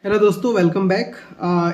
Hello दोस्तों, welcome back.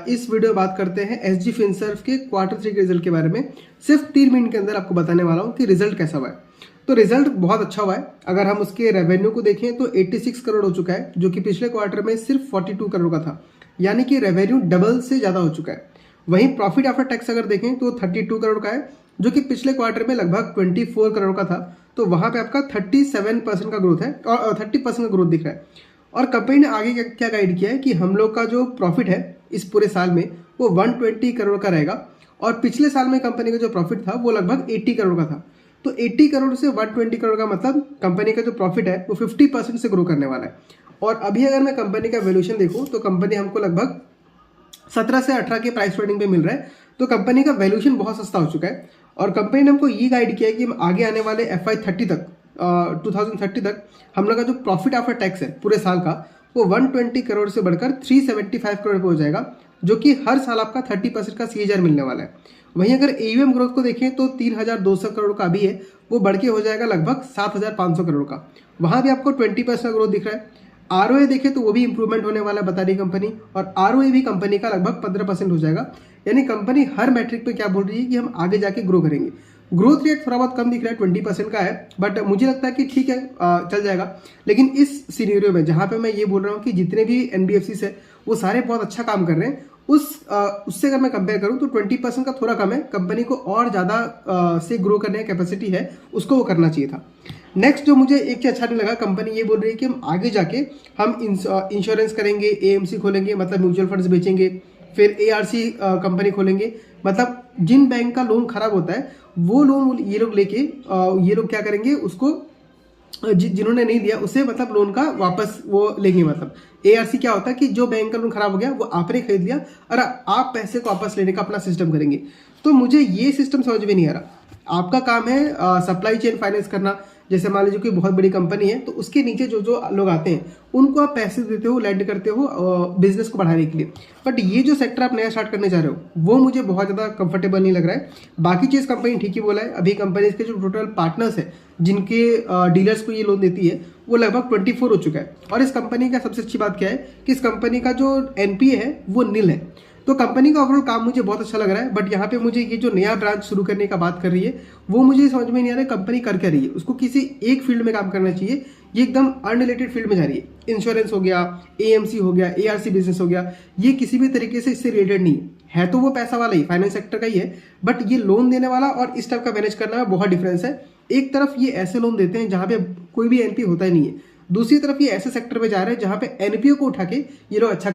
इस video में बात करते हैं एसजी फिनसर्व के क्वार्टर 3 के रिजल्ट के बारे में। सिर्फ 3 मिनट के अंदर आपको बताने वाला हूं कि रिजल्ट कैसा हुआ है। तो रिजल्ट बहुत अच्छा हुआ है। अगर हम उसके रेवेन्यू को देखें तो 86 करोड़ हो चुका है, जो कि पिछले क्वार्टर में सिर्फ 42 करोड़ का था, यानी कि रेवेन्यू डबल से ज़्यादा हो चुका है। वहीं प्रॉफिट आफ्टर टैक्स अगर देखें तो 32 करोड़ का है, जो कि पिछले क्वार्टर में लगभग 24 करोड़ का था। तो वहाँ पे आपका 37% का ग्रोथ है और 30% का ग्रोथ दिख रहा है। और कंपनी ने आगे क्या गाइड किया है कि हम लोग का जो प्रॉफिट है इस पूरे साल में वो 120 करोड़ का रहेगा। और पिछले साल में कंपनी का जो प्रॉफिट था वो लगभग 80 करोड़ का था। तो 80 करोड़ से 120 करोड़ का मतलब कंपनी का जो प्रॉफिट है वो 50% से ग्रो करने वाला है। और अभी अगर मैं कंपनी का वैल्यूएशन देखूं तो कंपनी हमको लगभग 17 से 18 के प्राइस ट्रेडिंग पे मिल रहा है। तो कंपनी का वैल्यूएशन बहुत सस्ता हो चुका है। और कंपनी ने हमको ये गाइड किया है कि हम आगे आने वाले FY30 तक 2030 तक हम लोग का जो प्रॉफिट आफ्टर टैक्स है पूरे साल का वो 120 करोड़ से बढ़कर 375 करोड़ पे हो जाएगा, जो कि हर साल आपका 30% का CAGR मिलने वाला है। वहीं अगर AUM ग्रोथ को देखें तो 3200 करोड़ का भी है, वो बढ़ के हो जाएगा लगभग 7500 करोड़ का। वहाँ भी आपको 20% का ग्रोथ दिख रहा है। ROA देखें तो वो भी इंप्रूवमेंट होने वाला है बता रही कंपनी, और ROA भी कंपनी का लगभग 15% हो जाएगा। यानी कंपनी हर मैट्रिक पे क्या बोल रही है कि हम आगे जाके ग्रो करेंगे। ग्रोथ रेट थोड़ा बहुत कम दिख रहा है, 20% का है, बट मुझे लगता है कि ठीक है, चल जाएगा। लेकिन इस सिनेरियो में जहाँ पे मैं ये बोल रहा हूँ कि जितने भी NBFCs है वो सारे बहुत अच्छा काम कर रहे हैं, उससे अगर मैं कंपेयर करूँ तो 20% का थोड़ा कम है। कंपनी को और ज़्यादा से ग्रो करने की कैपेसिटी है, उसको वो करना चाहिए था। नेक्स्ट जो मुझे एक चीज अच्छा नहीं लगा, कंपनी ये बोल रही है कि हम आगे जाके हम इंश्योरेंस करेंगे, AMC खोलेंगे, मतलब म्यूचुअल फंड्स बेचेंगे, फिर ARC कंपनी खोलेंगे। मतलब जिन बैंक का लोन खराब होता है वो लोन ये लोग लेके ये लोग क्या करेंगे, उसको जिन्होंने नहीं दिया उसे मतलब लोन का वापस वो लेंगे। मतलब ARC क्या होता है कि जो बैंक का लोन खराब हो गया वो आपने खरीद लिया और आप पैसे को वापस लेने का अपना सिस्टम करेंगे। तो मुझे ये सिस्टम समझ में नहीं आ रहा। आपका काम है सप्लाई चेन फाइनेंस करना। जैसे मान लीजिए कोई बहुत बड़ी कंपनी है तो उसके नीचे जो जो लोग आते हैं उनको आप पैसे देते हो, लैंड करते हो बिजनेस को बढ़ाने के लिए। बट ये जो सेक्टर आप नया स्टार्ट करने जा रहे हो वो मुझे बहुत ज़्यादा कंफर्टेबल नहीं लग रहा है। बाकी चीज़ कंपनी ठीक ही बोला है। अभी कंपनी के जो टोटल पार्टनर्स है जिनके डीलर्स को ये लोन देती है वो लगभग 24 हो चुका है। और इस कंपनी का सबसे अच्छी बात क्या है कि इस कंपनी का जो NPA है वो नील है। तो कंपनी का ओवरऑल काम मुझे बहुत अच्छा लग रहा है। बट यहाँ पे मुझे ये जो नया ब्रांच शुरू करने का बात कर रही है वो मुझे समझ में नहीं आ रहा है कंपनी कर क्या रही है। उसको किसी एक फील्ड में काम करना चाहिए, ये एकदम अनरिलेटेड फील्ड में जा रही है। इंश्योरेंस हो गया, AMC हो गया, ARC बिजनेस हो गया, ये किसी भी तरीके से इससे रिलेटेड नहीं है। तो वो पैसा वाला ही फाइनेंस सेक्टर का ही है, बट ये लोन देने वाला और इस टाइप का मैनेज करना में बहुत डिफरेंस है। एक तरफ ये ऐसे लोन देते हैं जहाँ पे कोई भी NPA होता ही नहीं है, दूसरी तरफ ये ऐसे सेक्टर में जा रहे हैं जहाँ पे NPA को उठा के ये लोग अच्छा